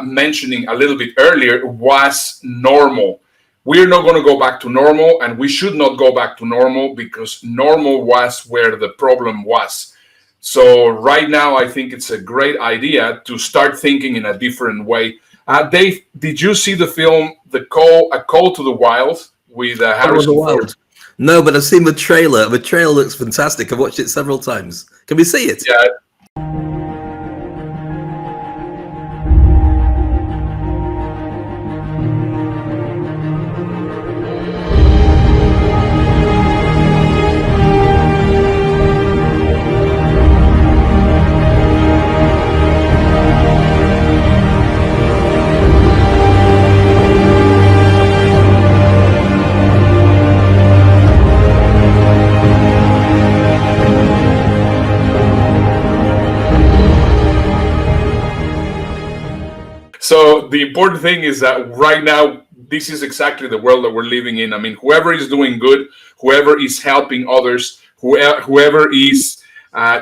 mentioning a little bit earlier, was normal. We're not going to go back to normal, and we should not go back to normal, because normal was where the problem was. So right now, I think it's a great idea to start thinking in a different way. Dave, did you see the film A Call to the Wild with Harrison Ford? No, but I've seen the trailer. The trailer looks fantastic. I've watched it several times. Can we see it? Yeah. So the important thing is that right now, this is exactly the world that we're living in. I mean, whoever is doing good, whoever is helping others, whoever is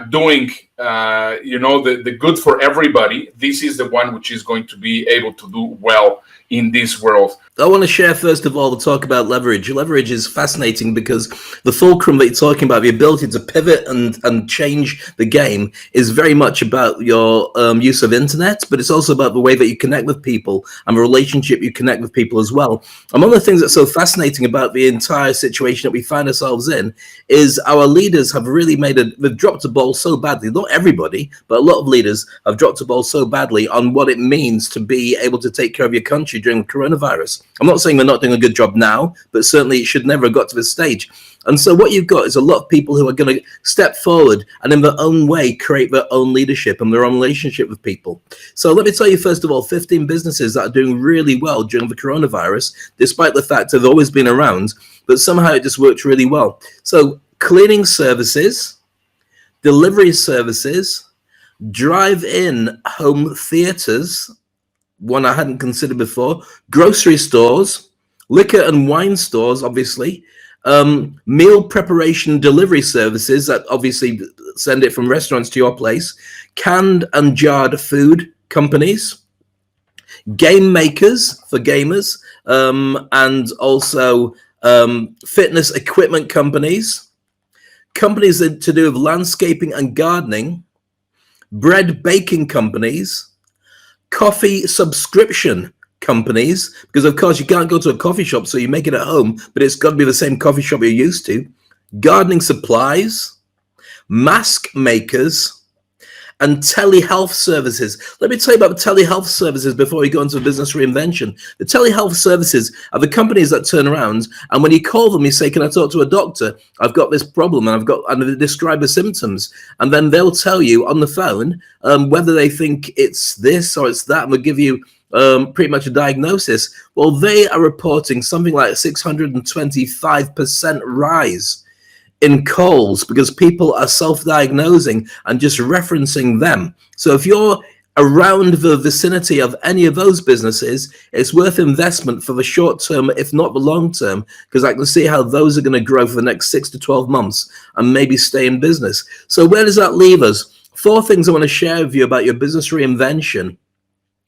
doing, the good for everybody, this is the one which is going to be able to do well in this world. I want to share, first of all, the talk about leverage. Leverage is fascinating because the fulcrum that you're talking about, the ability to pivot and change the game, is very much about your use of internet, but it's also about the way that you connect with people and the relationship you connect with people as well. And one of the things that's so fascinating about the entire situation that we find ourselves in is our leaders have really they've dropped the ball so badly. Not everybody, but a lot of leaders have dropped the ball so badly on what it means to be able to take care of your country during coronavirus. I'm not saying they're not doing a good job now, but certainly it should never have got to this stage. And so what you've got is a lot of people who are going to step forward and in their own way create their own leadership and their own relationship with people. So let me tell you, first of all, 15 businesses that are doing really well during the coronavirus, despite the fact they've always been around, but somehow it just worked really well. So cleaning services, delivery services, drive-in home theaters, one I hadn't considered before, grocery stores, liquor and wine stores, obviously, meal preparation delivery services that obviously send it from restaurants to your place, canned and jarred food companies, game makers for gamers, and also fitness equipment companies, companies that to do with landscaping and gardening, bread baking companies, coffee subscription companies, because of course you can't go to a coffee shop, so you make it at home, but it's got to be the same coffee shop you're used to, gardening supplies, mask makers, and telehealth services. Let me tell you about the telehealth services before we go into business reinvention. The telehealth services are the companies that turn around, and when you call them, you say, can I talk to a doctor? I've got this problem, and they describe the symptoms. And then they'll tell you on the phone whether they think it's this or it's that, and they'll give you pretty much a diagnosis. Well, they are reporting something like 625% rise in calls because people are self-diagnosing and just referencing them. So if you're around the vicinity of any of those businesses, it's worth investment for the short term, if not the long term, because I can see how those are going to grow for the next 6 to 12 months and maybe stay in business. So where does that leave us? 4 things I want to share with you about your business reinvention.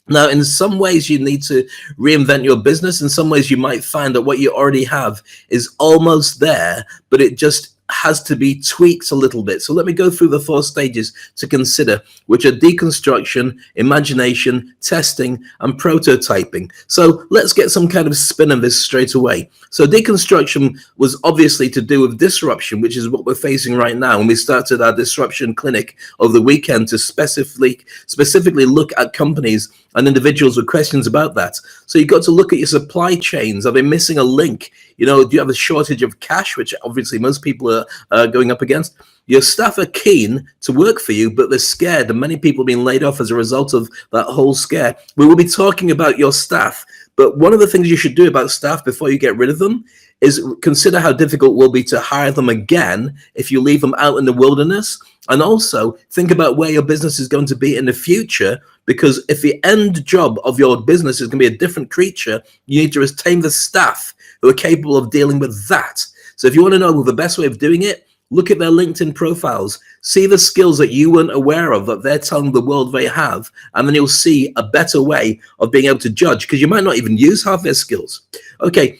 Now, in some ways, you need to reinvent your business. In some ways, you might find that what you already have is almost there, but it just has to be tweaked a little bit. So let me go through the 4 stages to consider, which are deconstruction, imagination, testing, and prototyping. So let's get some kind of spin on this straight away. So deconstruction was obviously to do with disruption, which is what we're facing right now. And we started our disruption clinic over the weekend to specifically look at companies and individuals with questions about that. So you've got to look at your supply chains. Are they missing a link? You know, do you have a shortage of cash, which obviously most people are going up against? Your staff are keen to work for you, but they're scared, and many people have been laid off as a result of that whole scare. We will be talking about your staff, but one of the things you should do about staff before you get rid of them is consider how difficult it will be to hire them again if you leave them out in the wilderness. And also think about where your business is going to be in the future, because if the end job of your business is going to be a different creature, you need to retain the staff who are capable of dealing with that. So if you want to know the best way of doing it, Look at their LinkedIn profiles. See the skills that you weren't aware of that they're telling the world they have. And then you'll see a better way of being able to judge, because you might not even use half their skills. Okay,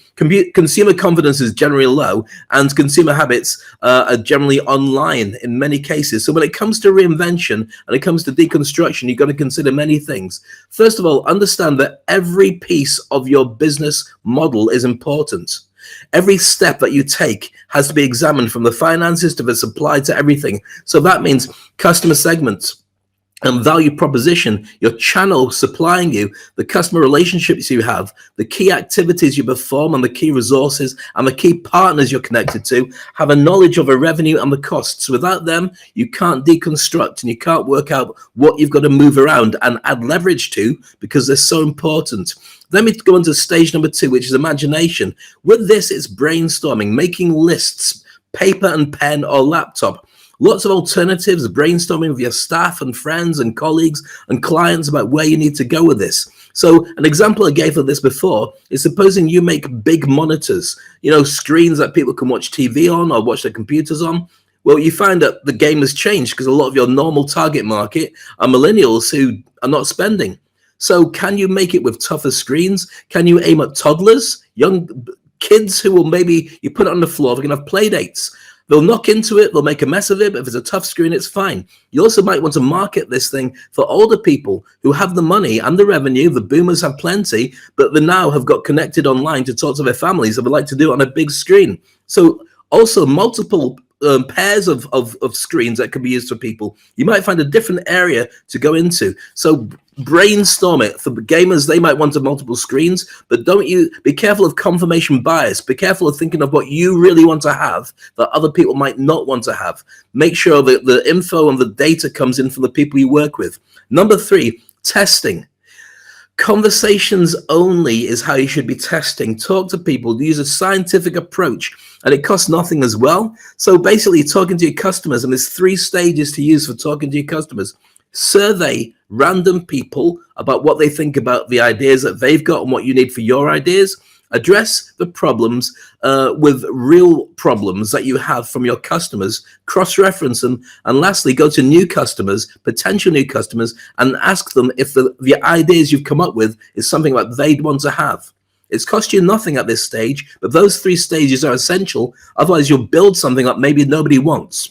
consumer confidence is generally low, and consumer habits are generally online in many cases. So when it comes to reinvention and it comes to deconstruction, you've got to consider many things. First of all, understand that every piece of your business model is important. Every step that you take has to be examined, from the finances to the supply to everything. So that means customer segments and value proposition, your channel supplying you, the customer relationships you have, the key activities you perform, and the key resources and the key partners you're connected to have a knowledge of the revenue and the costs. Without them, you can't deconstruct and you can't work out what you've got to move around and add leverage to, because they're so important. Let me go into stage number 2, which is imagination. With this, it's brainstorming, making lists, paper and pen or laptop. Lots of alternatives, brainstorming with your staff and friends and colleagues and clients about where you need to go with this. So an example I gave of this before is, supposing you make big monitors, screens that people can watch TV on or watch their computers on. Well, you find that the game has changed, because a lot of your normal target market are millennials who are not spending. So can you make it with tougher screens? Can you aim at toddlers, young kids who will, maybe you put it on the floor, they're going to have play dates. They'll knock into it, they'll make a mess of it, but if it's a tough screen, it's fine. You also might want to market this thing for older people who have the money and the revenue. The boomers have plenty, but they now have got connected online to talk to their families and would like to do it on a big screen. So also multiple pairs of screens that can be used for people. You might find a different area to go into. So brainstorm it. For gamers, they might want multiple screens, but be careful of confirmation bias. Be careful of thinking of what you really want to have that other people might not want to have. Make sure that the info and the data comes in from the people you work with. Number 3, testing. Conversations only is how you should be testing. Talk to people, use a scientific approach, and it costs nothing as well. So basically, talking to your customers, and there's 3 stages to use for talking to your customers. Survey random people about what they think about the ideas that they've got and what you need for your ideas. Address the problems with real problems that you have from your customers, cross-reference them, and lastly, go to new customers, potential new customers, and ask them if the ideas you've come up with is something that they'd want to have. It's cost you nothing at this stage, but those 3 stages are essential. Otherwise, you'll build something that maybe nobody wants.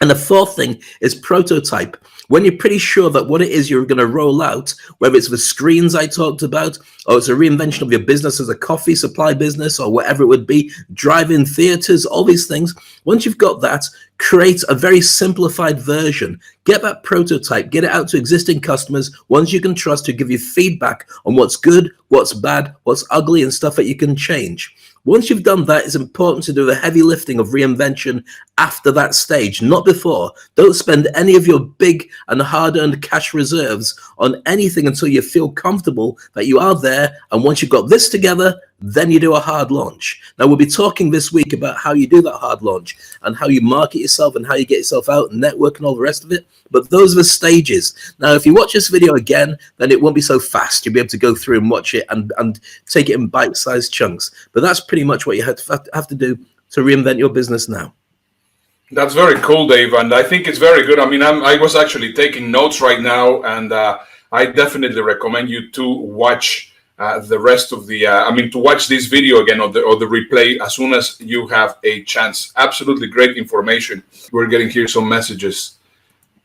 And the 4th thing is prototype. When you're pretty sure that what it is you're going to roll out, whether it's the screens I talked about, or it's a reinvention of your business as a coffee supply business, or whatever it would be, drive-in theaters, all these things. Once you've got that, create a very simplified version. Get that prototype, get it out to existing customers, ones you can trust, to give you feedback on what's good, what's bad, what's ugly, and stuff that you can change. Once you've done that, it's important to do the heavy lifting of reinvention after that stage, not before. Don't spend any of your big and hard-earned cash reserves on anything until you feel comfortable that you are there. And once you've got this together, then you do a hard launch. Now, we'll be talking this week about how you do that hard launch and how you market yourself and how you get yourself out and network and all the rest of it. But those are the stages. Now, if you watch this video again, then it won't be so fast. You'll be able to go through and watch it and take it in bite-sized chunks. But that's pretty much what you have to do to reinvent your business now. That's very cool, Dave, and I think it's very good. I mean, I was actually taking notes right now, and I definitely recommend you to watch the rest of the. To watch this video again or the replay as soon as you have a chance. Absolutely great information. We're getting here some messages.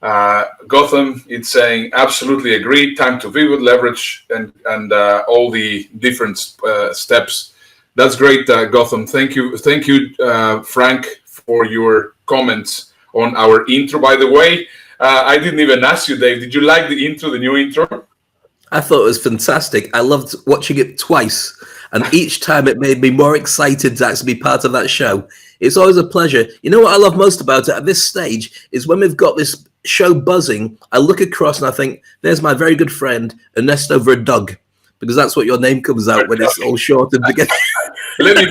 Gotham, it's saying absolutely agree. Time to vivid leverage and all the different steps. That's great, Gotham. Thank you, Frank, for your comments on our intro. By the way, I didn't even ask you, Dave. Did you like the intro, the new intro? I thought it was fantastic. I loved watching it twice, and each time it made me more excited to actually be part of that show. It's always a pleasure. You know what I love most about it at this stage is when we've got this show buzzing, I look across and I think, there's my very good friend, Ernesto Verdugo, because that's what your name comes out when it's all shortened together. Let me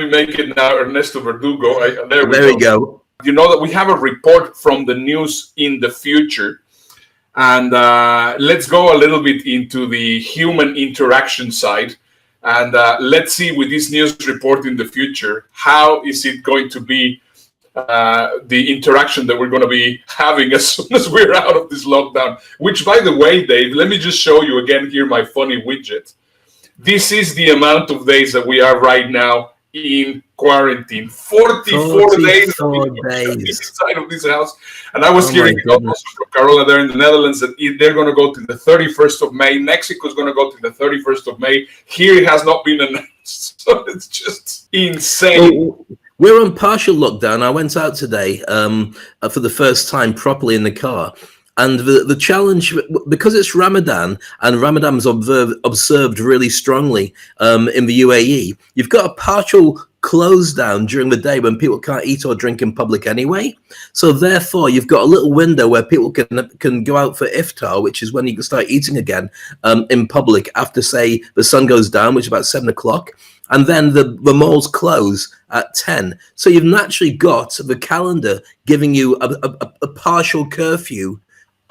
make it now, Ernesto Verdugo. There we go. You know that we have a report from the news in the future, and let's go a little bit into the human interaction side, and let's see with this news report in the future, how is it going to be the interaction that we're going to be having as soon as we're out of this lockdown. Which, by the way, Dave, let me just show you again here my funny widget. This is the amount of days that we are right now in quarantine. 44 days inside of this house. And I was hearing also from Carola there in the Netherlands that they're going to go to the 31st of May. Mexico is going to go to the 31st of May. Here it has not been announced. So it's just insane. Well, we're on partial lockdown. I went out today for the first time properly in the car. And the challenge, because it's Ramadan, and Ramadan's observed really strongly in the UAE, you've got a partial close down during the day when people can't eat or drink in public anyway. So therefore, you've got a little window where people can go out for iftar, which is when you can start eating again in public after, say, the sun goes down, which is about 7 o'clock. And then the malls close at 10. So you've naturally got the calendar giving you a partial curfew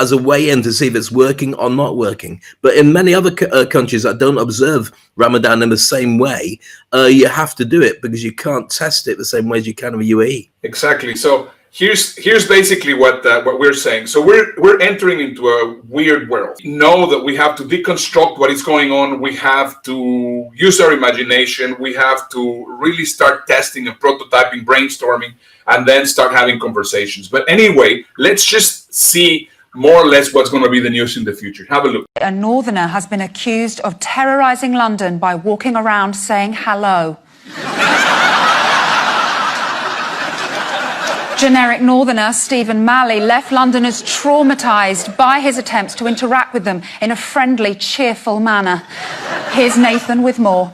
as a way in to see if it's working or not working. But in many other countries that don't observe Ramadan in the same way, you have to do it because you can't test it the same way as you can in the UAE. Exactly. So here's basically what we're saying. So we're entering into a weird world. Know that we have to deconstruct what is going on. We have to use our imagination. We have to really start testing and prototyping, brainstorming, and then start having conversations. But anyway, let's just see more or less what's going to be the news in the future. Have a look. A northerner has been accused of terrorising London by walking around saying hello. Generic northerner Stephen Malley left Londoners traumatised by his attempts to interact with them in a friendly, cheerful manner. Here's Nathan with more.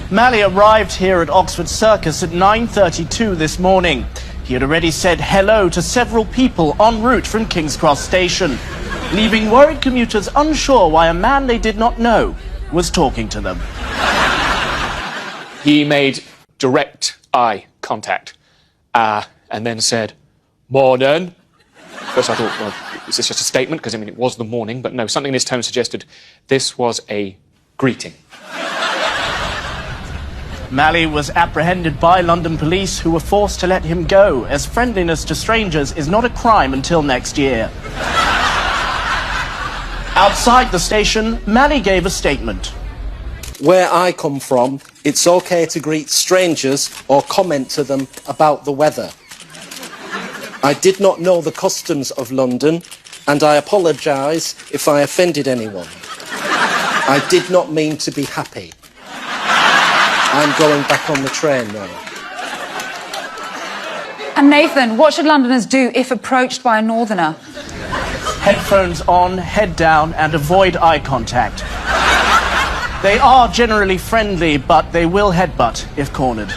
Malley arrived here at Oxford Circus at 9:32 this morning. He had already said hello to several people en route from King's Cross Station, leaving worried commuters unsure why a man they did not know was talking to them. He made direct eye contact and then said, "Morning." First I thought, well, is this just a statement? Because, I mean, it was the morning, but no, something in his tone suggested this was a greeting. Malley was apprehended by London police, who were forced to let him go, as friendliness to strangers is not a crime until next year. Outside the station, Malley gave a statement. Where I come from, it's okay to greet strangers or comment to them about the weather. I did not know the customs of London, and I apologise if I offended anyone. I did not mean to be happy. I'm going back on the train now. And Nathan, what should Londoners do if approached by a northerner? Headphones on, head down, and avoid eye contact. They are generally friendly, but they will headbutt if cornered.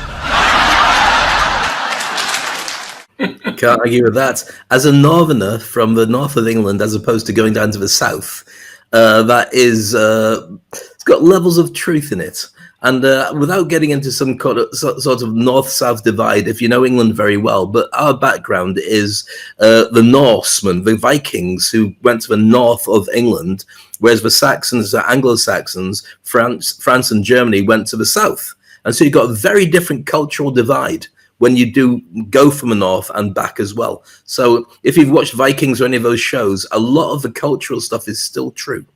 Can't argue with that. As a northerner from the north of England, as opposed to going down to the south, that is, it's got levels of truth in it. And without getting into some sort of north-south divide, if you know England very well, but our background is the Norsemen, the Vikings, who went to the north of England, whereas the Saxons, the Anglo-Saxons, France and Germany went to the south. And so you've got a very different cultural divide when you do go from the north and back as well. So if you've watched Vikings or any of those shows, a lot of the cultural stuff is still true.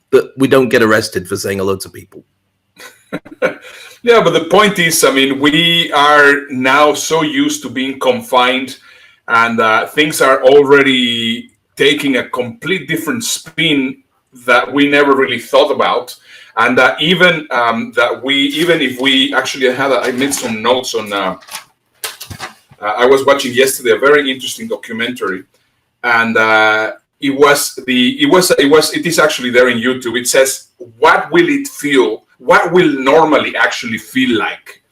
But we don't get arrested for saying hello to people. Yeah, but the point is, I mean, we are now so used to being confined, and things are already taking a complete different spin that we never really thought about. And even if we actually I made some notes on. I was watching yesterday a very interesting documentary, and it is actually there in YouTube. It says, "What will it feel? What will normally actually feel like?"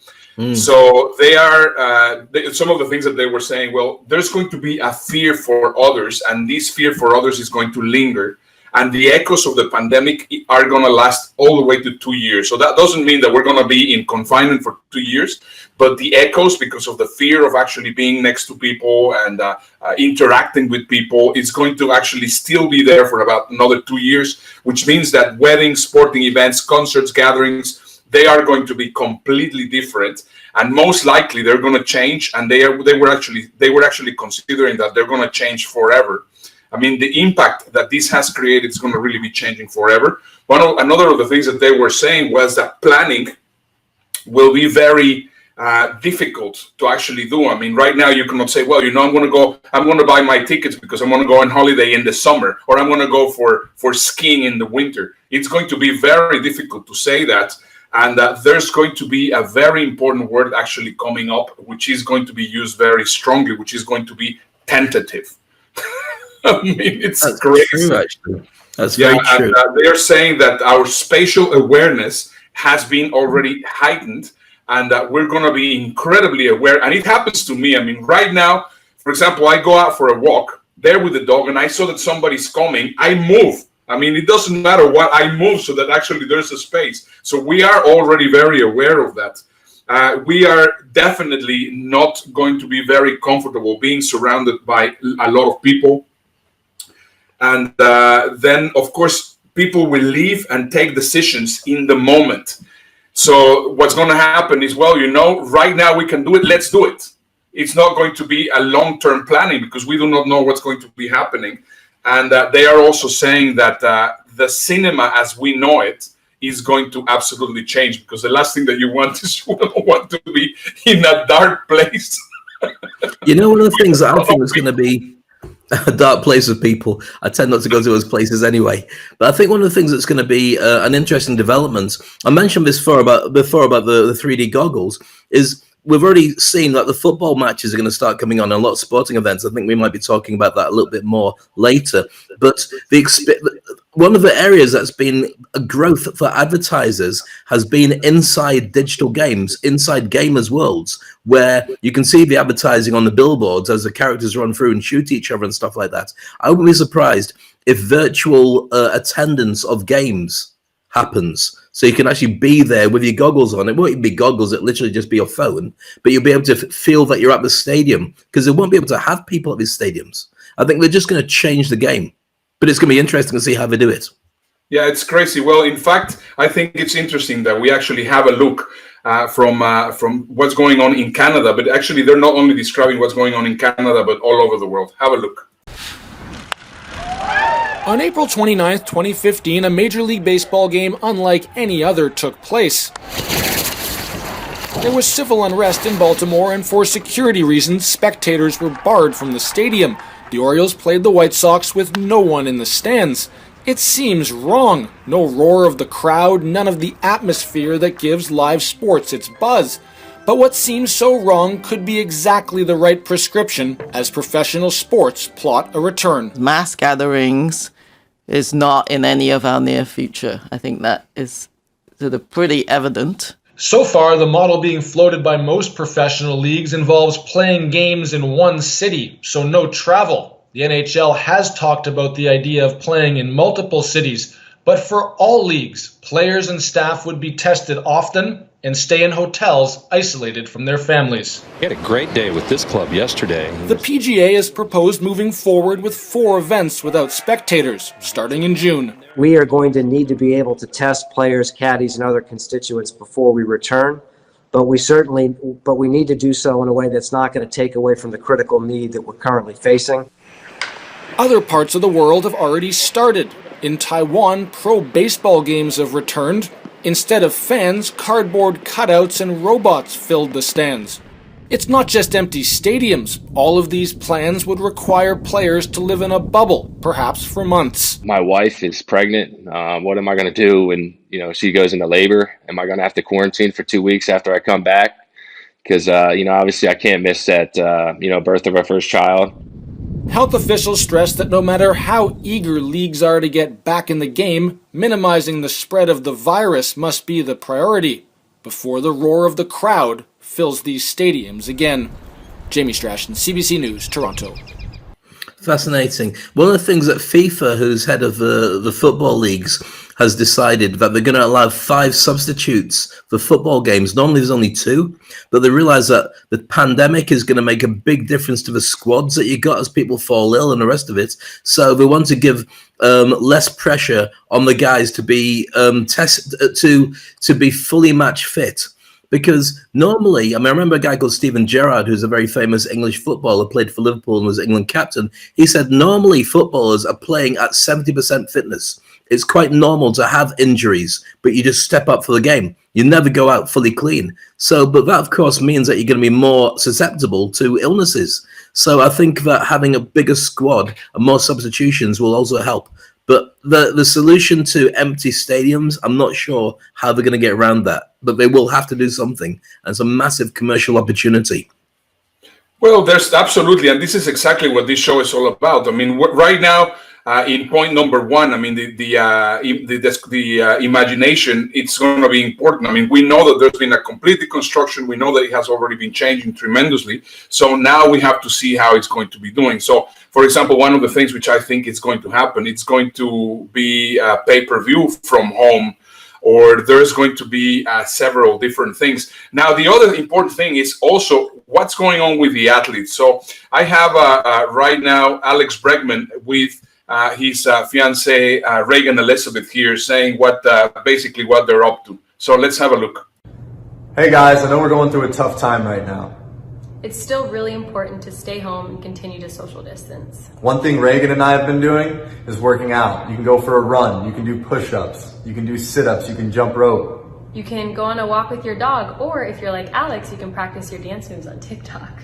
So they are some of the things that they were saying. Well, there's going to be a fear for others, and this fear for others is going to linger. And the echoes of the pandemic are going to last all the way to 2 years. So that doesn't mean that we're going to be in confinement for 2 years, but the echoes, because of the fear of actually being next to people and interacting with people, is going to actually still be there for about another 2 years, which means that weddings, sporting events, concerts, gatherings, they are going to be completely different, and most likely they're going to change. And they were actually considering that they're going to change forever. I mean, the impact that this has created is going to really be changing forever. Another of the things that they were saying was that planning will be very difficult to actually do. I mean, right now you cannot say, well, I'm going to buy my tickets because I'm going to go on holiday in the summer, or I'm going to go for skiing in the winter. It's going to be very difficult to say that. And there's going to be a very important word actually coming up, which is going to be used very strongly, which is going to be tentative. I mean, that's crazy. True, actually. That's very true. And, they are saying that our spatial awareness has been already heightened, and that we're going to be incredibly aware. And it happens to me. I mean, right now, for example, I go out for a walk there with the dog, and I saw that somebody's coming. I move. I mean, it doesn't matter what, I move so that actually there's a space. So we are already very aware of that. We are definitely not going to be very comfortable being surrounded by a lot of people. And then, of course, people will leave and take decisions in the moment. So what's going to happen is, well, right now we can do it. Let's do it. It's not going to be a long-term planning because we do not know what's going to be happening. And they are also saying that the cinema as we know it is going to absolutely change, because the last thing that you want is you don't want to be in a dark place. One of the things that I think is going to be a dark place of people. I tend not to go to those places anyway. But I think one of the things that's going to be an interesting development, I mentioned this before about the 3D goggles, is we've already seen that the football matches are going to start coming on a lot of sporting events. I think we might be talking about that a little bit more later. But one of the areas that's been a growth for advertisers has been inside digital games, inside gamers' worlds, where you can see the advertising on the billboards as the characters run through and shoot each other and stuff like that. I wouldn't be surprised if virtual attendance of games happens. So you can actually be there with your goggles on. It won't even be goggles, it'll literally just be your phone, but you'll be able to feel that you're at the stadium, because they won't be able to have people at these stadiums. I think they're just going to change the game, but it's going to be interesting to see how they do it. Yeah, it's crazy. Well, in fact, I think it's interesting that we actually have a look from what's going on in Canada, but actually they're not only describing what's going on in Canada, but all over the world. Have a look. On April 29, 2015, a Major League Baseball game unlike any other took place. There was civil unrest in Baltimore, and for security reasons, spectators were barred from the stadium. The Orioles played the White Sox with no one in the stands. It seems wrong. No roar of the crowd, none of the atmosphere that gives live sports its buzz. But what seems so wrong could be exactly the right prescription as professional sports plot a return. Mass gatherings is not in any of our near future. I think that is sort of pretty evident. So far, the model being floated by most professional leagues involves playing games in one city, so no travel. The NHL has talked about the idea of playing in multiple cities, but for all leagues, players and staff would be tested often and stay in hotels isolated from their families. We had a great day with this club yesterday. The PGA has proposed moving forward with 4 events without spectators, starting in June. We are going to need to be able to test players, caddies, and other constituents before we return, but we need to do so in a way that's not going to take away from the critical need that we're currently facing. Other parts of the world have already started. In Taiwan, pro baseball games have returned. Instead of fans, cardboard cutouts and robots filled the stands. It's not just empty stadiums. All of these plans would require players to live in a bubble, perhaps for months. My wife is pregnant. What am I going to do when she goes into labor? Am I going to have to quarantine for 2 weeks after I come back? Because obviously I can't miss that birth of our first child. Health officials stress that no matter how eager leagues are to get back in the game, minimizing the spread of the virus must be the priority before the roar of the crowd fills these stadiums again. Jamie Strachan, CBC News, Toronto. Fascinating. One of the things that FIFA, who's head of the football leagues, has decided that they're going to allow 5 substitutes for football games. Normally there's only 2, but they realize that the pandemic is going to make a big difference to the squads that you got as people fall ill and the rest of it. So they want to give less pressure on the guys to be to be fully match fit. Because normally, I remember a guy called Steven Gerrard, who's a very famous English footballer, played for Liverpool and was England captain. He said normally footballers are playing at 70% fitness. It's quite normal to have injuries, but you just step up for the game. You never go out fully clean. So, but that of course means that you're going to be more susceptible to illnesses. So I think that having a bigger squad and more substitutions will also help. But the solution to empty stadiums, I'm not sure how they're going to get around that. But they will have to do something. And it's a massive commercial opportunity. Well, there's absolutely, and this is exactly what this show is all about. I mean, right now, in point number 1, I mean, the imagination, it's going to be important. I mean, we know that there's been a complete deconstruction. We know that it has already been changing tremendously. So now we have to see how it's going to be doing. So, for example, one of the things which I think is going to happen, it's going to be pay-per-view from home, or there's going to be several different things. Now, the other important thing is also what's going on with the athletes. So I have right now Alex Bregman with his fiancée Reagan Elizabeth here saying basically what they're up to. So let's have a look. Hey guys, I know we're going through a tough time right now. It's still really important to stay home and continue to social distance. One thing Reagan and I have been doing is working out. You can go for a run, you can do push-ups, you can do sit-ups, you can jump rope. You can go on a walk with your dog, or if you're like Alex, you can practice your dance moves on TikTok.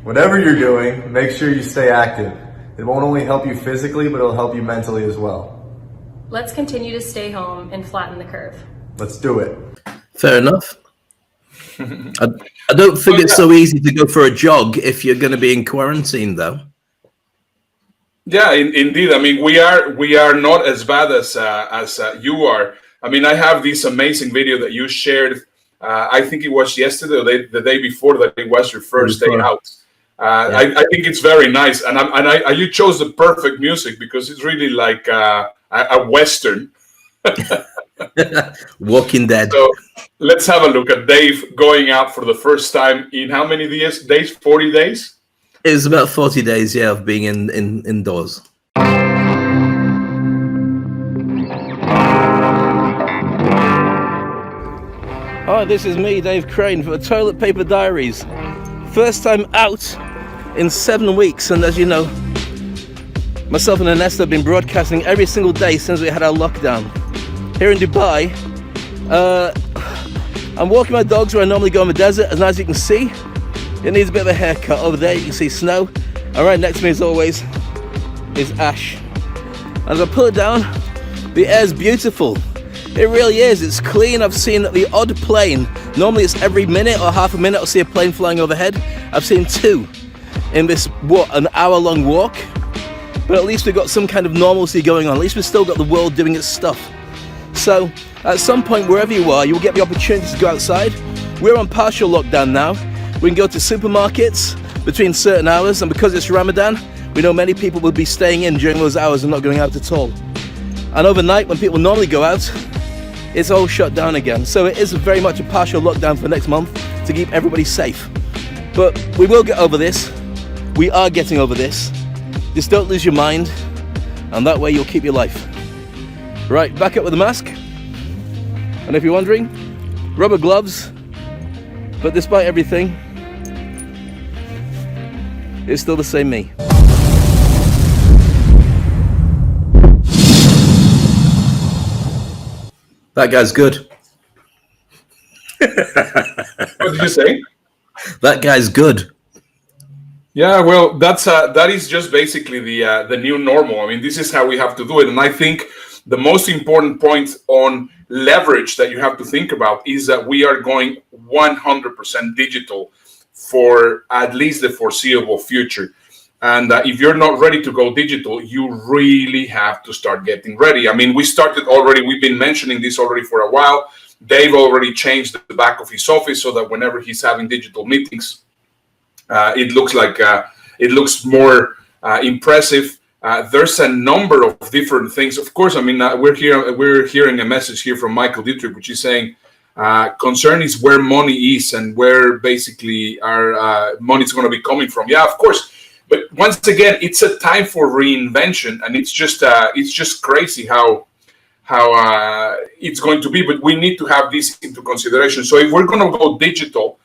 Whatever you're doing, make sure you stay active. It won't only help you physically, but it'll help you mentally as well. Let's continue to stay home and flatten the curve. Let's do it. Fair enough. I don't think it's so easy to go for a jog if you're going to be in quarantine, though. Yeah, indeed. I mean, we are not as bad as you are. I mean, I have this amazing video that you shared. I think it was yesterday or the day before that it was your first day out. I think it's very nice, and you chose the perfect music because it's really like a Western. Walking Dead. So let's have a look at Dave going out for the first time in how many days? 40 days? It's about 40 days, yeah, of being indoors. Hi, this is me, Dave Crane, for the Toilet Paper Diaries. First time out in 7 weeks, and as you know, myself and Ernesto have been broadcasting every single day since we had our lockdown. Here in Dubai, I'm walking my dogs where I normally go in the desert, and as you can see, it needs a bit of a haircut. Over there you can see snow, and right next to me as always is ash. As I pull it down, the air's beautiful. It really is, it's clean. I've seen the odd plane. Normally it's every minute or half a minute I'll see a plane flying overhead. I've seen 2 in this, an hour-long walk. But at least we've got some kind of normalcy going on. At least we've still got the world doing its stuff. So, at some point, wherever you are, you will get the opportunity to go outside. We're on partial lockdown now. We can go to supermarkets between certain hours, and because it's Ramadan, we know many people will be staying in during those hours and not going out at all. And overnight, when people normally go out, it's all shut down again. So it is very much a partial lockdown for next month to keep everybody safe. But we will get over this. We are getting over this. Just don't lose your mind, and that way you'll keep your life. Right, back up with the mask. And if you're wondering, rubber gloves. But despite everything, it's still the same me. That guy's good. What did you say? That guy's good. Yeah, well, that is just basically the new normal. I mean, this is how we have to do it. And I think the most important point on leverage that you have to think about is that we are going 100% digital for at least the foreseeable future. And if you're not ready to go digital, you really have to start getting ready. I mean, we started already. We've been mentioning this already for a while. Dave already changed the back of his office so that whenever he's having digital meetings, it looks more impressive. There's a number of different things. Of course, I mean, we're hearing a message here from Michael Dietrich, which is saying concern is where money is and where basically our money is going to be coming from. Yeah, of course. But once again, it's a time for reinvention, and it's just crazy how it's going to be. But we need to have this into consideration. So if we're going to go digital,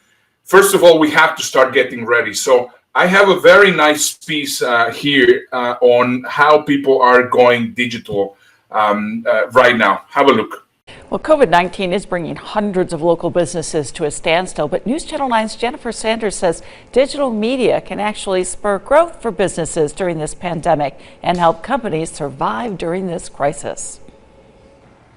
first of all, we have to start getting ready. So I have a very nice piece here on how people are going digital right now. Have a look. Well, COVID-19 is bringing hundreds of local businesses to a standstill, but News Channel 9's Jennifer Sanders says digital media can actually spur growth for businesses during this pandemic and help companies survive during this crisis.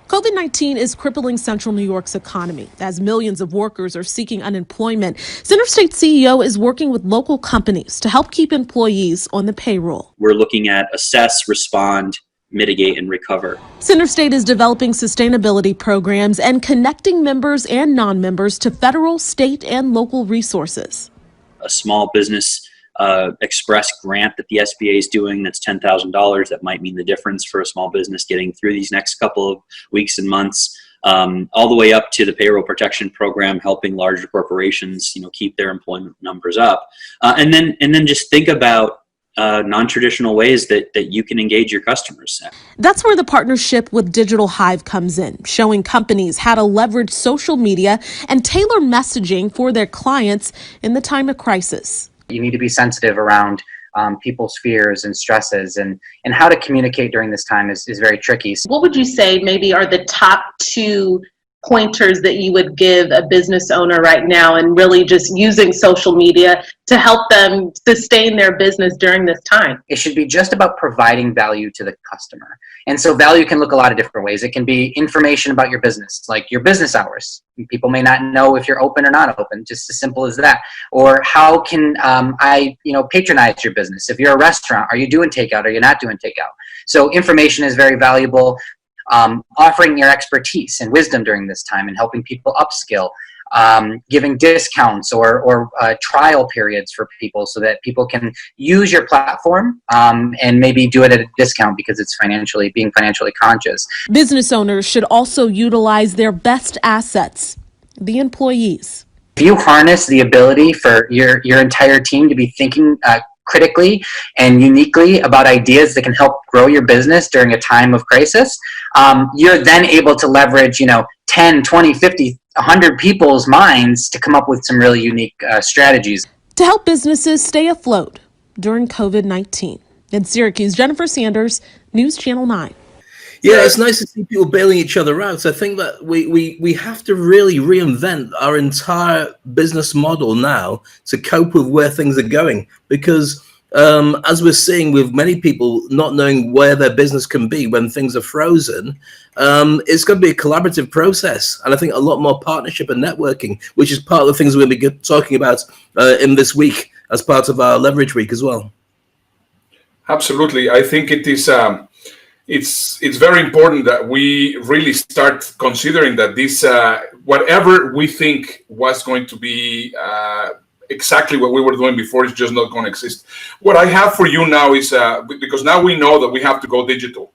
COVID-19 is crippling Central New York's economy as millions of workers are seeking unemployment. CenterState CEO is working with local companies to help keep employees on the payroll. We're looking at assess, respond, mitigate, and recover. CenterState is developing sustainability programs and connecting members and non-members to federal, state, and local resources. A small business express grant that the SBA is doing that's $10,000 that might mean the difference for a small business getting through these next couple of weeks and months, all the way up to the payroll protection program, helping larger corporations keep their employment numbers up, and then just think about non-traditional ways that you can engage your customers. That's where the partnership with Digital Hive comes in, showing companies how to leverage social media and tailor messaging for their clients in the time of crisis. You need to be sensitive around people's fears and stresses, and how to communicate during this time is very tricky. What would you say maybe are the top 2 pointers that you would give a business owner right now, and really just using social media to help them sustain their business during this time? It should be just about providing value to the customer. And so value can look a lot of different ways. It can be information about your business, like your business hours. People may not know if you're open or not open, just as simple as that. Or how can I patronize your business? If you're a restaurant, are you doing takeout? Are you not doing takeout? So information is very valuable. Offering your expertise and wisdom during this time and helping people upskill, giving discounts or trial periods for people so that people can use your platform and maybe do it at a discount because it's being financially conscious. Business owners should also utilize their best assets, the employees. If you harness the ability for your entire team to be thinking critically and uniquely about ideas that can help grow your business during a time of crisis, you're then able to leverage 10, 20, 50, 100 people's minds to come up with some really unique strategies. To help businesses stay afloat during COVID-19. In Syracuse, Jennifer Sanders, News Channel 9. Yeah, it's nice to see people bailing each other out. I think that we have to really reinvent our entire business model now to cope with where things are going. Because as we're seeing with many people not knowing where their business can be when things are frozen, it's going to be a collaborative process. And I think a lot more partnership and networking, which is part of the things we're going to be talking about in this week as part of our Leverage Week as well. Absolutely. I think it is... It's very important that we really start considering that this whatever we think was going to be exactly what we were doing before is just not going to exist. What I have for you now is because now we know that we have to go digital.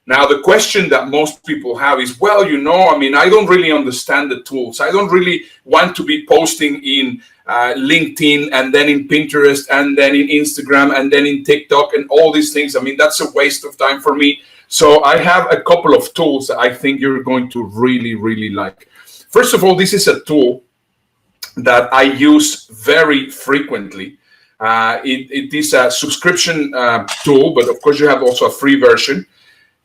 Now the question that most people have is, well, I don't really understand the tools. I don't really want to be posting in LinkedIn and then in Pinterest and then in Instagram and then in TikTok and all these things. That's a waste of time for me. So I have a couple of tools that I think you're going to really, really like. First of all, this is a tool that I use very frequently. It is a subscription tool, but of course you have also a free version.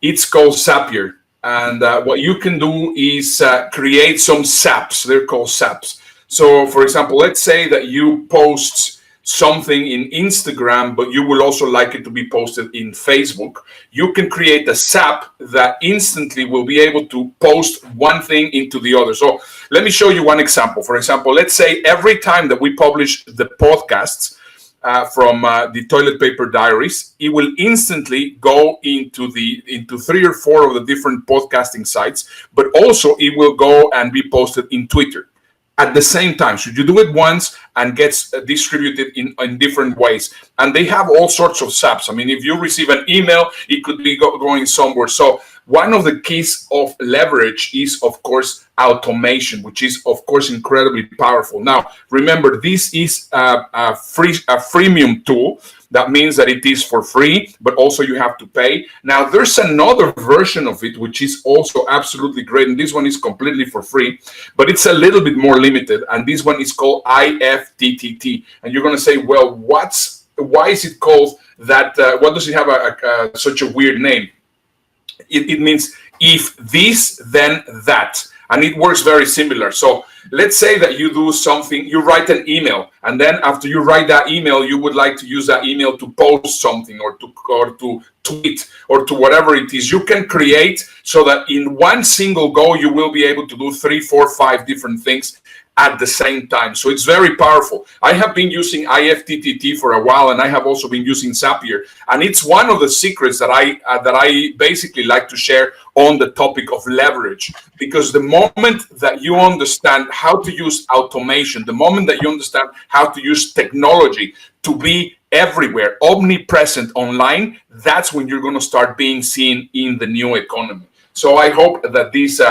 It's called Zapier. And what you can do is create some SAPs. They're called SAPs. So, for example, let's say that you post something in Instagram, but you will also like it to be posted in Facebook. You can create a SAP that instantly will be able to post one thing into the other. So let me show you one example. For example, let's say every time that we publish the podcasts from the Toilet Paper Diaries, it will instantly go into 3 or 4 of the different podcasting sites, but also it will go and be posted in Twitter. at the same time. So you do it once and gets distributed in different ways. And they have all sorts of SAPs. I mean, if you receive an email, it could be going somewhere. So one of the keys of leverage is, of course, automation, which is, of course, incredibly powerful. Now, remember, this is a freemium tool. That means that it is for free, but also you have to pay. Now, there's another version of it, which is also absolutely great. And this one is completely for free, but it's a little bit more limited. And this one is called IFTTT. And you're going to say, well, why is it called that? What does it have such a weird name? It means if this, then that. And it works very similar. So let's say that you do something, you write an email, and then after you write that email, you would like to use that email to post something or to tweet or to whatever it is. You can create so that in one single go, you will be able to do 3, 4, 5 different things at the same time. So it's very powerful. I have been using IFTTT for a while, and I have also been using Zapier. And it's one of the secrets that I basically like to share on the topic of leverage. Because the moment that you understand how to use automation, the moment that you understand how to use technology to be everywhere, omnipresent online, that's when you're going to start being seen in the new economy. So I hope that these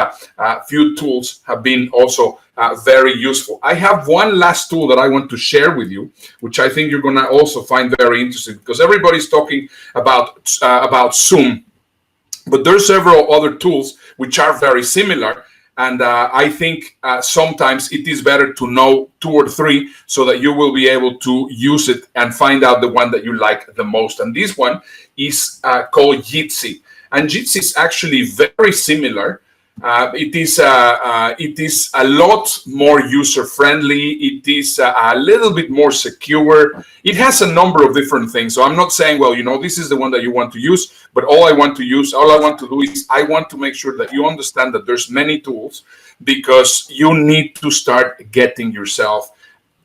few tools have been also very useful. I have one last tool that I want to share with you, which I think you're going to also find very interesting, because everybody's talking about Zoom, but there's several other tools which are very similar. And I think sometimes it is better to know 2 or 3 so that you will be able to use it and find out the one that you like the most. And this one is called Jitsi. And Jitsi is actually very similar. It is a lot more user-friendly. It is a little bit more secure. It has a number of different things. So I'm not saying, well, this is the one that you want to use, but all I want to do is I want to make sure that you understand that there's many tools, because you need to start getting yourself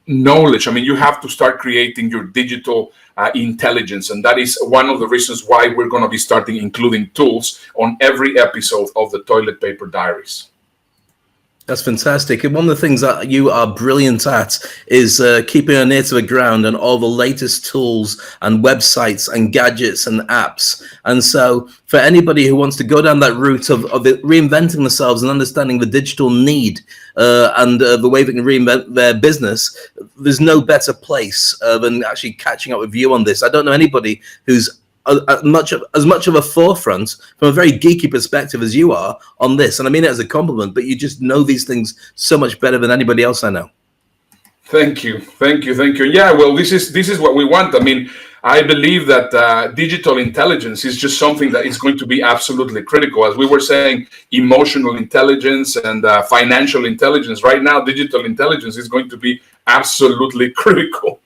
knowledge. I mean, you have to start creating your digital intelligence, and that is one of the reasons why we're going to be starting including tools on every episode of the Toilet Paper Diaries. That's fantastic. And one of the things that you are brilliant at is keeping an ear to the ground on all the latest tools and websites and gadgets and apps. And so for anybody who wants to go down that route of reinventing themselves and understanding the digital need and the way they can reinvent their business, there's no better place than actually catching up with you on this. I don't know anybody who's as much of a forefront from a very geeky perspective as you are on this, and I mean it as a compliment, but you just know these things so much better than anybody else I know. Thank you. Yeah, well, this is what we want. I mean, I believe that digital intelligence is just something that is going to be absolutely critical. As we were saying, emotional intelligence and financial intelligence. Right now, digital intelligence is going to be absolutely critical.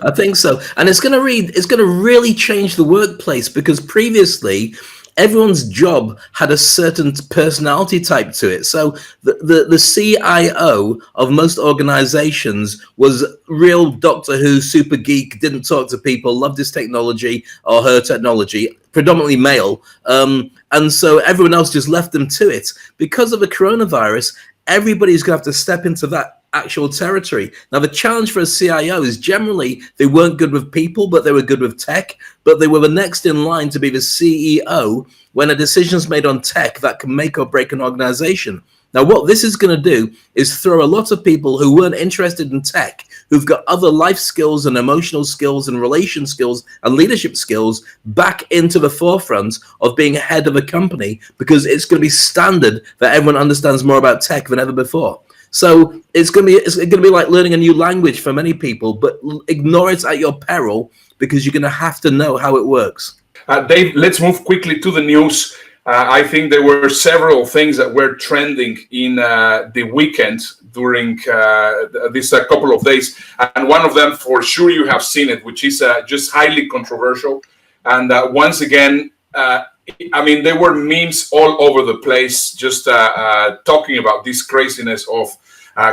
I think so, and it's going to really change the workplace, because previously everyone's job had a certain personality type to it. So the CIO of most organizations was real Doctor Who super geek, didn't talk to people, loved his technology or her technology, predominantly male, and so everyone else just left them to it. Because of the coronavirus, everybody's going to have to step into that actual territory. Now, the challenge for a CIO is generally they weren't good with people, but they were good with tech, but they were the next in line to be the CEO when a decision's made on tech that can make or break an organization. Now, what this is going to do is throw a lot of people who weren't interested in tech, who've got other life skills and emotional skills and relation skills and leadership skills, back into the forefront of being head of a company, because it's going to be standard that everyone understands more about tech than ever before. So it's going to be like learning a new language for many people, but ignore it at your peril, because you're going to have to know how it works. Dave, let's move quickly to the news. I think there were several things that were trending in the weekend during this couple of days. And one of them, for sure, you have seen it, which is just highly controversial. And once again, I mean, there were memes all over the place, just talking about this craziness of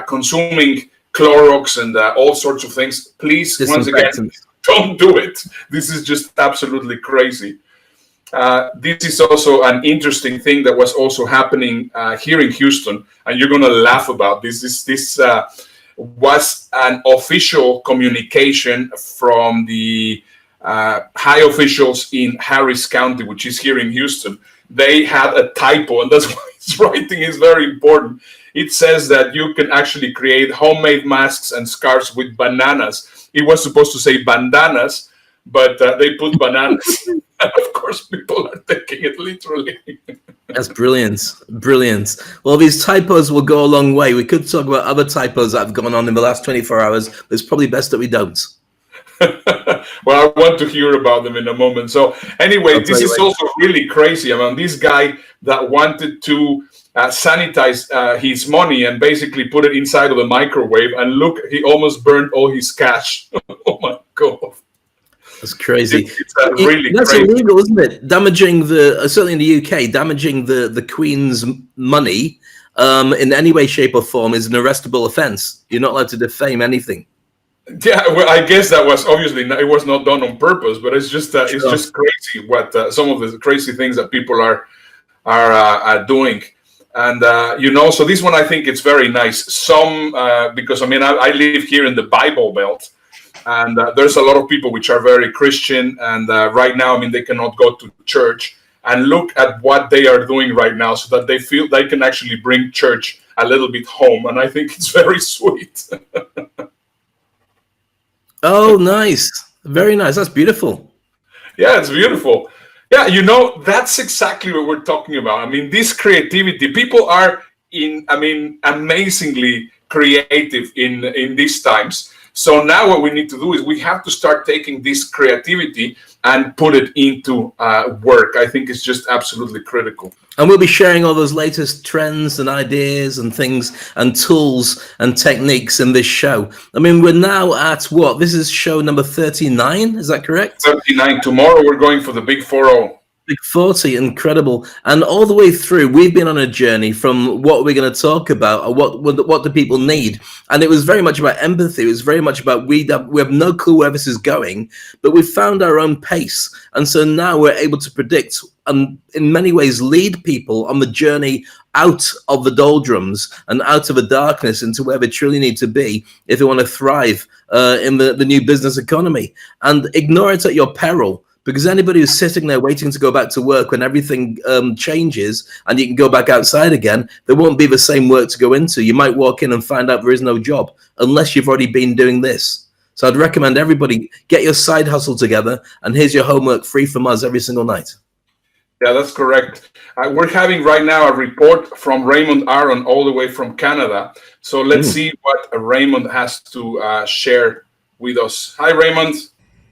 consuming Clorox and all sorts of things. Please, once again, don't do it. This is just absolutely crazy. This is also an interesting thing that was also happening here in Houston, and you're going to laugh about this. This was an official communication from the high officials in Harris County, which is here in Houston. They had a typo, and that's why its writing is very important. It says that you can actually create homemade masks and scarves with bananas. It was supposed to say bandanas, but they put bananas. And of course, people are taking it literally. That's brilliant. Brilliant. Well, these typos will go a long way. We could talk about other typos that have gone on in the last 24 hours, but it's probably best that we don't. Well, I want to hear about them in a moment. So anyway, this is also really crazy. I mean, this guy that wanted to sanitize his money and basically put it inside of the microwave, and look, he almost burned all his cash. Oh my God. That's crazy. It's really That's crazy. illegal, isn't it? Damaging certainly in the UK, damaging the Queen's money in any way, shape, or form is an arrestable offence. You're not allowed to defame anything. Yeah, well, I guess that was obviously it was not done on purpose, but it's just it's just crazy what some of the crazy things that people are doing, and so this one I think it's very nice. Some because I mean I live here in the Bible Belt, and there's a lot of people which are very Christian, and right now I mean they cannot go to church, and look at what they are doing right now, so that they feel they can actually bring church a little bit home, and I think it's very sweet. Oh, nice. Very nice. That's beautiful. Yeah, it's beautiful. Yeah, that's exactly what we're talking about. I mean, this creativity, people are amazingly creative in these times. So now what we need to do is we have to start taking this creativity and put it into work. I think it's just absolutely critical. And we'll be sharing all those latest trends and ideas and things and tools and techniques in this show. I mean, we're now at what? This is show number 39. Is that correct? 39. Tomorrow we're going for the big 40. Big 40, incredible. And all the way through, we've been on a journey from what we're going to talk about, or what do people need. And it was very much about empathy. It was very much about we have no clue where this is going, but we've found our own pace. And so now we're able to predict and in many ways lead people on the journey out of the doldrums and out of the darkness into where they truly need to be if they want to thrive in the new business economy. And ignore it at your peril. Because anybody who's sitting there waiting to go back to work when everything changes and you can go back outside again, there won't be the same work to go into. You might walk in and find out there is no job unless you've already been doing this. So I'd recommend everybody get your side hustle together, and here's your homework free from us every single night. Yeah, that's correct. We're having right now a report from Raymond Aaron all the way from Canada. So let's see what Raymond has to share with us. Hi, Raymond.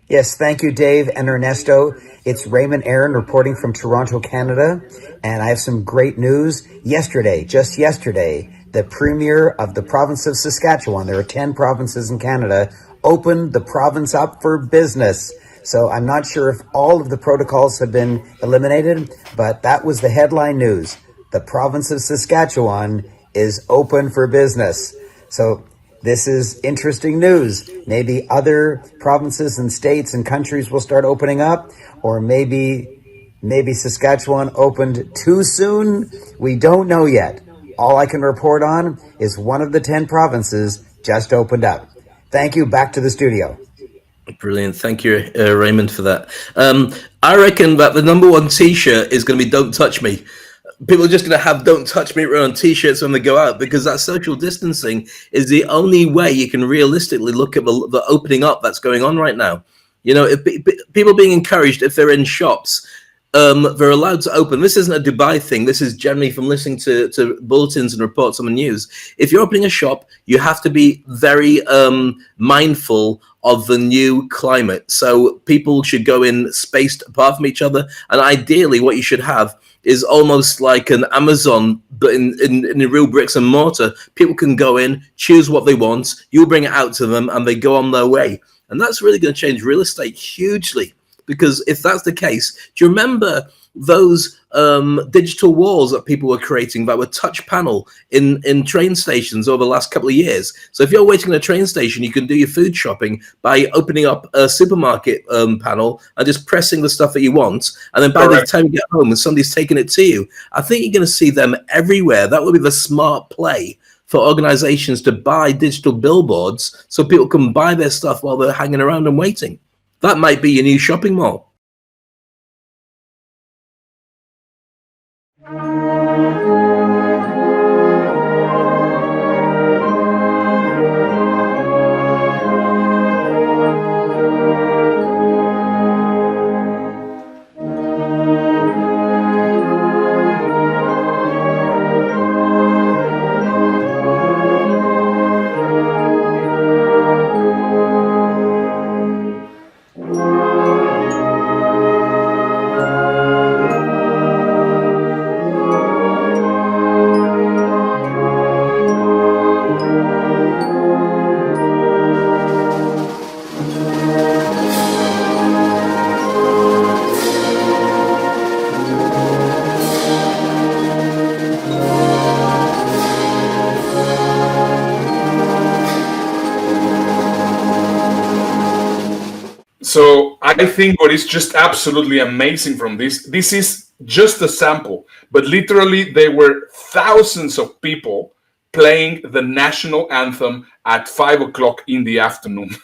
Yes, thank you, Dave and Ernesto. It's Raymond Aaron reporting from Toronto, Canada, and I have some great news. Just yesterday, the Premier of the province of Saskatchewan, there are 10 provinces in Canada, opened the province up for business. So I'm not sure if all of the protocols have been eliminated, but that was the headline news. The province of Saskatchewan is open for business. So this is interesting news. Maybe other provinces and states and countries will start opening up, or maybe Saskatchewan opened too soon. We don't know yet. All I can report on is one of the 10 provinces just opened up. Thank you. Back to the studio. Brilliant. Thank you, Raymond, for that. I reckon that the number one T-shirt is going to be "Don't Touch Me." People are just going to have "Don't Touch Me" on T-shirts when they go out, because that social distancing is the only way you can realistically look at the opening up that's going on right now. If people being encouraged, if they're in shops, they're allowed to open. This isn't a Dubai thing. This is generally from listening to bulletins and reports on the news. If you're opening a shop, you have to be very mindful of the new climate. So people should go in spaced apart from each other. And ideally, what you should have is almost like an Amazon, but in the real bricks and mortar. People can go in, choose what they want. You'll bring it out to them, and they go on their way. And that's really going to change real estate hugely. Because if that's the case, do you remember those digital walls that people were creating that were touch panel in train stations over the last couple of years. So if you're waiting in a train station, you can do your food shopping by opening up a supermarket panel and just pressing the stuff that you want. And then by the time you get home and somebody's taking it to you, I think you're going to see them everywhere. That would be the smart play for organizations to buy digital billboards so people can buy their stuff while they're hanging around and waiting. That might be your new shopping mall. So I think what is just absolutely amazing from this is just a sample, but literally there were thousands of people playing the national anthem at 5 o'clock in the afternoon.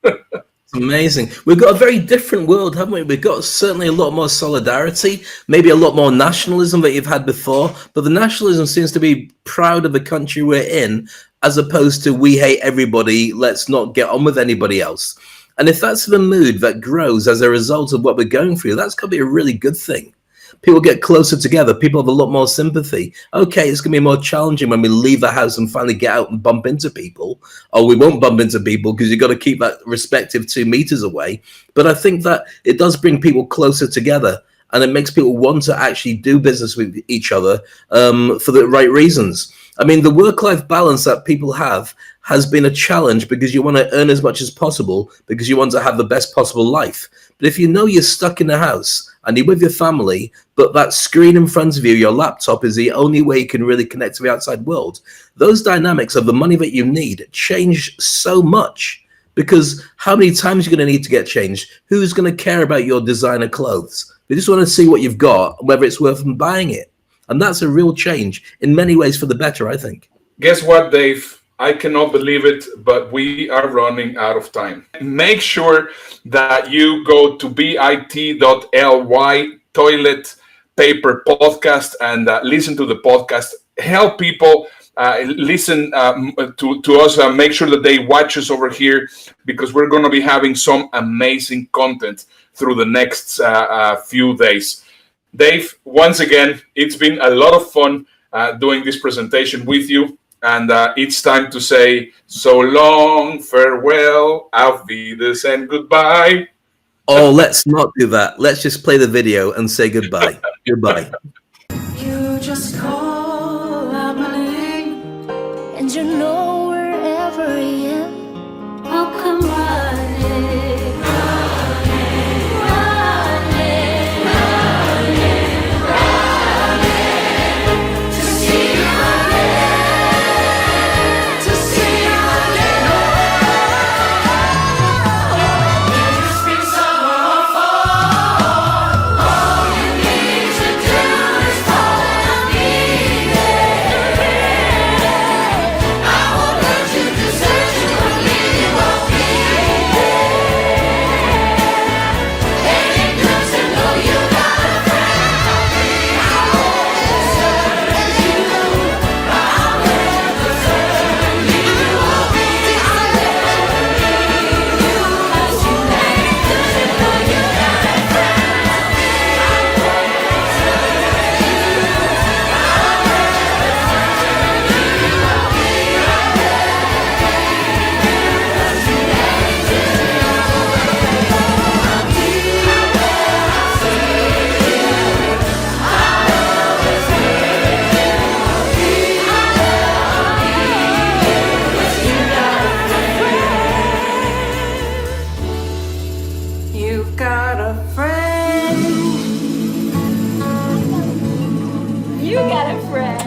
It's amazing. We've got a very different world, haven't we? We've got certainly a lot more solidarity, maybe a lot more nationalism that you've had before, but the nationalism seems to be proud of the country we're in, as opposed to we hate everybody, let's not get on with anybody else. And if that's the mood that grows as a result of what we're going through, that's going to be a really good thing. People get closer together. People have a lot more sympathy. Okay, it's going to be more challenging when we leave the house and finally get out and bump into people. Or we won't bump into people because you've got to keep that respective 2 meters away. But I think that it does bring people closer together. And it makes people want to actually do business with each other for the right reasons. I mean, the work-life balance that people have has been a challenge because you want to earn as much as possible because you want to have the best possible life. But if you know you're stuck in the house and you're with your family, but that screen in front of you, your laptop, is the only way you can really connect to the outside world, those dynamics of the money that you need change so much. Because how many times are you going to need to get changed? Who's going to care about your designer clothes? They just want to see what you've got, whether it's worth them buying it. And that's a real change in many ways for the better, I think. Guess what, Dave? I cannot believe it, but we are running out of time. Make sure that you go to bit.ly toilet paper podcast and listen to the podcast. Help people listen to us. Make sure that they watch us over here because we're going to be having some amazing content through the next few days. Dave, once again, it's been a lot of fun doing this presentation with you. And it's time to say so long, farewell, auf Wiedersehen, goodbye. Oh, let's not do that. Let's just play the video and say goodbye. Goodbye. You just call out my name, and you know wherever I am, I'll come running. You've got a friend. friend.